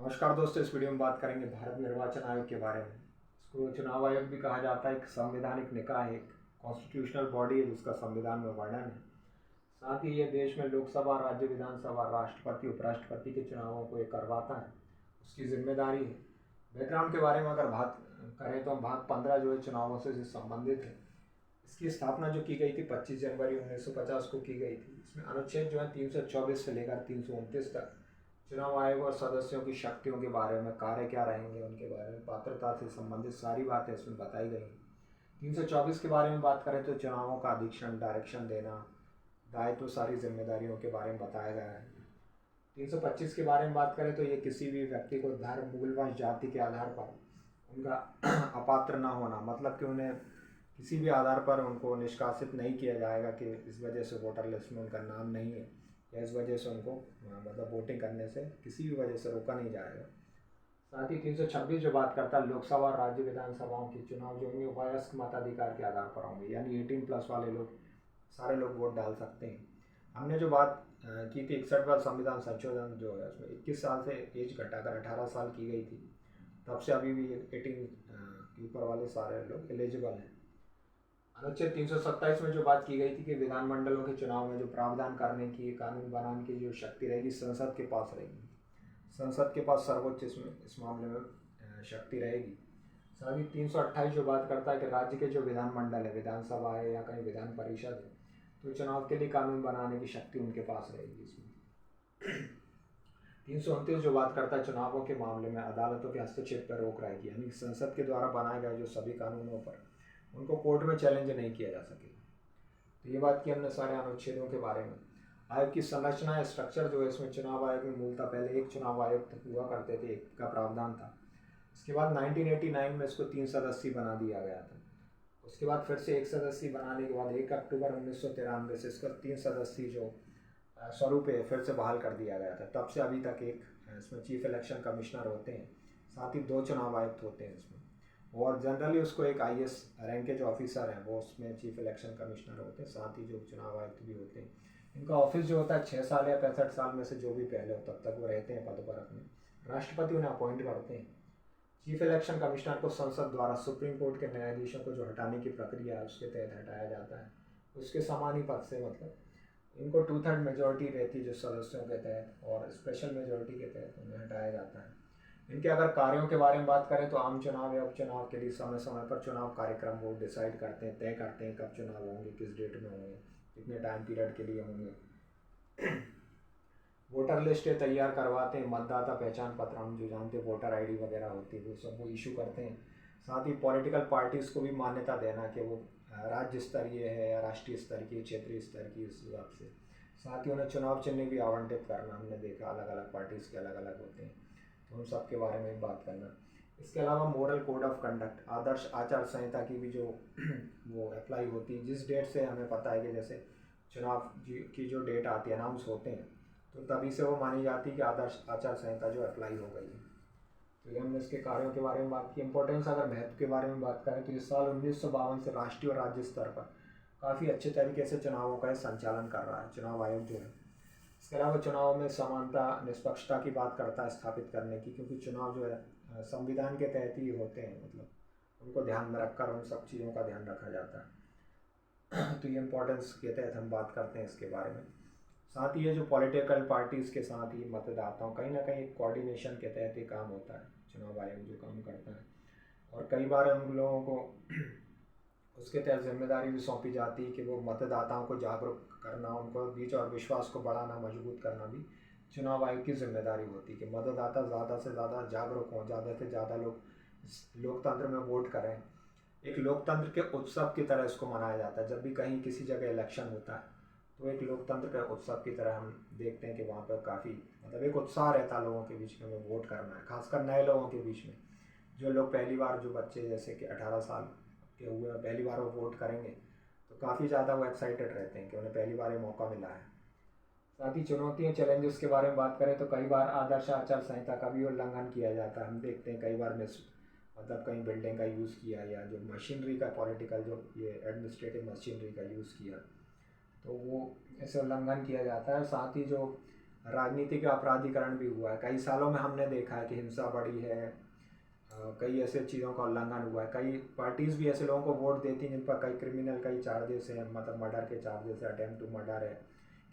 नमस्कार दोस्तों, इस वीडियो में बात करेंगे भारत निर्वाचन आयोग के बारे में। इसको चुनाव आयोग भी कहा जाता है। एक संवैधानिक निकाय है, एक कॉन्स्टिट्यूशनल बॉडी है जिसका संविधान में वर्णन है। साथ ही ये देश में लोकसभा, राज्य विधानसभा, राष्ट्रपति, उपराष्ट्रपति के चुनावों को ये करवाता है, उसकी जिम्मेदारी है। बैकग्राउंड के बारे में अगर बात करें तो भाग 15 जो है चुनावों से संबंधित है। इसकी स्थापना जो की गई थी 25 जनवरी 1950 को की गई थी। इसमें अनुच्छेद जो है 324 से लेकर 329 तक चुनाव आयोग और सदस्यों की शक्तियों के बारे में, कार्य क्या रहेंगे उनके बारे में, पात्रता से संबंधित सारी बातें इसमें बताई गई हैं। 324 के बारे में बात करें तो चुनावों का अधीक्षण, डायरेक्शन देना, दायित्व, सारी जिम्मेदारियों के बारे में बताया गया है। 325 के बारे में बात करें तो ये किसी भी व्यक्ति को धर्म, मूल, वंश, जाति के आधार पर उनका अपात्र न होना, मतलब कि उन्हें किसी भी आधार पर उनको निष्कासित नहीं किया जाएगा कि इस वजह से वोटर लिस्ट में उनका नाम नहीं है या इस वजह से उनको मतलब वोटिंग करने से किसी भी वजह से रोका नहीं जाएगा। साथ ही 326 जो बात करता है लोकसभा और राज्य विधानसभाओं के चुनाव जो होंगे वयस्क मताधिकार के आधार पर होंगे, यानी 18+ वाले लोग, सारे लोग वोट डाल सकते हैं। हमने जो बात की थी 61वां संविधान संशोधन जो है उसमें 21 साल से एज घटाकर 18 साल की गई थी। तब से अभी भी 18 के ऊपर वाले सारे लोग एलिजिबल हैं। अनुच्छेद 327 में जो बात की गई थी कि विधानमंडलों के चुनाव में जो प्रावधान करने की, कानून बनाने की जो शक्ति रहेगी संसद के पास रहेगी। संसद के पास सर्वोच्च इस मामले में शक्ति रहेगी। साथ ही 328 जो बात करता है कि राज्य के जो विधानमंडल है, विधानसभा है या कहीं विधान परिषद है, तो चुनाव के लिए कानून बनाने की शक्ति उनके पास रहेगी। इसमें 329 जो बात करता है चुनावों के मामले में अदालतों के हस्तक्षेप पर रोक रहेगी, यानी संसद के द्वारा बनाए गए जो सभी कानूनों पर उनको कोर्ट में चैलेंज नहीं किया जा सकेगा। तो ये बात की हमने सारे अनुच्छेदों के बारे में। आयोग की संरचना, स्ट्रक्चर जो है इसमें चुनाव आयोग में मूलतः पहले एक चुनाव आयुक्त हुआ करते थे, एक का प्रावधान था। इसके बाद 1989 में इसको 3 सदस्यीय बना दिया गया था। उसके बाद फिर से 1 सदस्यीय बनाने के बाद 1 अक्टूबर 1993 से इसका 3 सदस्यीय जो स्वरूप है फिर से बहाल कर दिया गया था। तब से अभी तक एक इसमें चीफ इलेक्शन कमिश्नर होते हैं, साथ ही 2 चुनाव आयुक्त होते हैं इसमें, और जनरली उसको एक IAS रैंक के जो ऑफिसर हैं वो उसमें चीफ इलेक्शन कमिश्नर होते हैं, साथ ही जो चुनाव आयुक्त भी होते हैं। इनका ऑफिस जो होता है 6 साल या 65 साल में से जो भी पहले हो तब तक वो रहते हैं पद पर अपने। राष्ट्रपति उन्हें अपॉइंट करते हैं। चीफ इलेक्शन कमिश्नर को संसद द्वारा सुप्रीम कोर्ट के न्यायाधीशों को जो हटाने की प्रक्रिया है उसके तहत हटाया जाता है। उसके समान ही पद से, मतलब इनको 2/3 मेजोरिटी रहती है जो सदस्यों के तहत, और स्पेशल मेजोरिटी के तहत उन्हें हटाया जाता है। इनके अगर कार्यों के बारे में बात करें तो आम चुनाव या उपचुनाव के लिए समय समय पर चुनाव कार्यक्रम वो डिसाइड करते हैं, तय करते हैं कब चुनाव होंगे, किस डेट में होंगे, कितने टाइम पीरियड के लिए होंगे। वोटर लिस्ट तैयार करवाते हैं, मतदाता पहचान पत्र, हम जो जानते हैं वोटर ID वगैरह होती है वो सब वो इशू करते हैं। साथ ही पॉलिटिकल पार्टीज़ को भी मान्यता देना कि वो राज्य स्तरीय है या राष्ट्रीय स्तर की, क्षेत्रीय स्तर की, इस हिसाब से। साथ ही उन्हें चुनाव चिन्ह भी आवंटित करना, हमने देखा अलग अलग पार्टीज़ के अलग अलग होते हैं, तो उन सब के बारे में बात करना। इसके अलावा मॉरल कोड ऑफ कंडक्ट, आदर्श आचार संहिता की भी जो वो अप्लाई होती है, जिस डेट से हमें पता है कि जैसे चुनाव की जो डेट आती है, अनाउंस होते हैं, तो तभी से वो मानी जाती है कि आदर्श आचार संहिता जो अप्लाई हो गई है। तो ये हमने इसके कार्यों के बारे में बात की। इंपॉर्टेंस, अगर महत्व के बारे में बात करें तो इस साल 1952 से राष्ट्रीय और राज्य स्तर पर काफ़ी अच्छे तरीके से चुनावों का संचालन कर रहा है चुनाव आयोग जो है। इसके अलावा चुनाव में समानता, निष्पक्षता की बात करता है स्थापित करने की, क्योंकि चुनाव जो है संविधान के तहत ही होते हैं, मतलब उनको ध्यान में रखकर उन सब चीज़ों का ध्यान रखा जाता है। तो ये इम्पोर्टेंस के तहत हम बात करते हैं इसके बारे में। साथ ही ये जो पॉलिटिकल पार्टीज़ के साथ ही मतदाताओं, कहीं ना कहीं कोऑर्डिनेशन के तहत ही काम होता है चुनाव आयोग जो काम करता है। और कई बार हम लोगों को उसके तहत जिम्मेदारी भी सौंपी जाती है कि वो मतदाताओं को जागरूक करना, उनको बीच और विश्वास को बढ़ाना, मजबूत करना भी चुनाव आयोग की जिम्मेदारी होती है कि मतदाता ज़्यादा से ज़्यादा जागरूक हों, ज़्यादा से ज़्यादा लोग लोकतंत्र में वोट करें। एक लोकतंत्र के उत्सव की तरह इसको मनाया जाता है। जब भी कहीं किसी जगह इलेक्शन होता है तो एक लोकतंत्र के उत्सव की तरह हम देखते हैं कि वहाँ पर काफ़ी मतलब एक उत्साह रहता है लोगों के बीच में, हमें वोट करना है, खासकर नए लोगों के बीच में। जो लोग पहली बार, जो बच्चे जैसे कि 18 साल के हुए हैं, पहली बार वो वोट करेंगे, तो काफ़ी ज़्यादा वो एक्साइटेड रहते हैं कि उन्हें पहली बार ये मौका मिला है। साथ ही चुनौतियाँ, चैलेंजेस के बारे में बात करें तो कई बार आदर्श आचार संहिता का भी उल्लंघन किया जाता है। हम देखते हैं कई बार मतलब कहीं बिल्डिंग का यूज़ किया या जो मशीनरी का, पॉलिटिकल जो ये एडमिनिस्ट्रेटिव मशीनरी का यूज़ किया, तो वो ऐसे उल्लंघन किया जाता है। साथ ही जो राजनीति का अपराधीकरण भी हुआ है। कई सालों में हमने देखा है कि हिंसा बढ़ी है, कई ऐसे चीज़ों का उल्लंघन हुआ है। कई पार्टीज़ भी ऐसे लोगों को वोट देती हैं जिन पर कई क्रिमिनल कई चार्जेस हैं, मतलब मर्डर के चार्जेस है, अटेम्प्ट टू मर्डर है,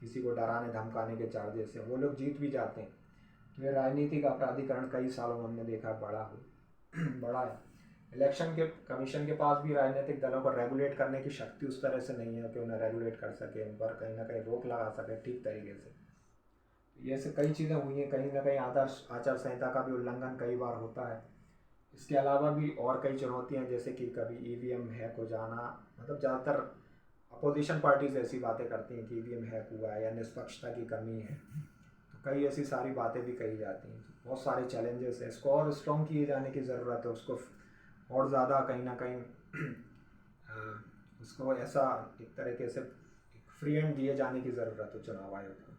किसी को डराने धमकाने के चार्जेस हैं, वो लोग जीत भी जाते हैं। तो ये राजनीतिक अपराधीकरण कई सालों में हमने देखा बड़ा है। इलेक्शन के कमीशन के पास भी राजनीतिक दलों को रेगुलेट करने की शक्ति उस तरह से नहीं है कि उन्हें रेगुलेट कर सके, उन पर कहीं ना कहीं रोक लगा सके ठीक तरीके से। ये ऐसे कई चीज़ें हुई हैं, कहीं ना कहीं आदर्श आचार संहिता का भी उल्लंघन कई बार होता है। इसके अलावा भी और कई चुनौतियां, जैसे कि कभी ईवीएम हैक हो जाना, मतलब ज़्यादातर अपोजिशन पार्टीज ऐसी बातें करती हैं कि ईवीएम हैक हुआ है या निष्पक्षता की कमी है। तो कई ऐसी सारी बातें भी कही जाती हैं। बहुत सारे चैलेंजेस हैं, इसको और स्ट्रॉन्ग किए जाने की ज़रूरत है, उसको और ज़्यादा कहीं ना कहीं उसको ऐसा एक तरीके से फ्री हैंड दिए जाने की ज़रूरत है चुनाव आयोग को,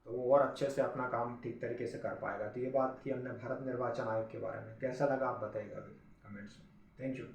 तो वो और अच्छे से अपना काम ठीक तरीके से कर पाएगा। तो ये बात की हमने भारत निर्वाचन आयोग के बारे में, कैसा लगा आप बताइएगा अभी कमेंट्स में। Thank you.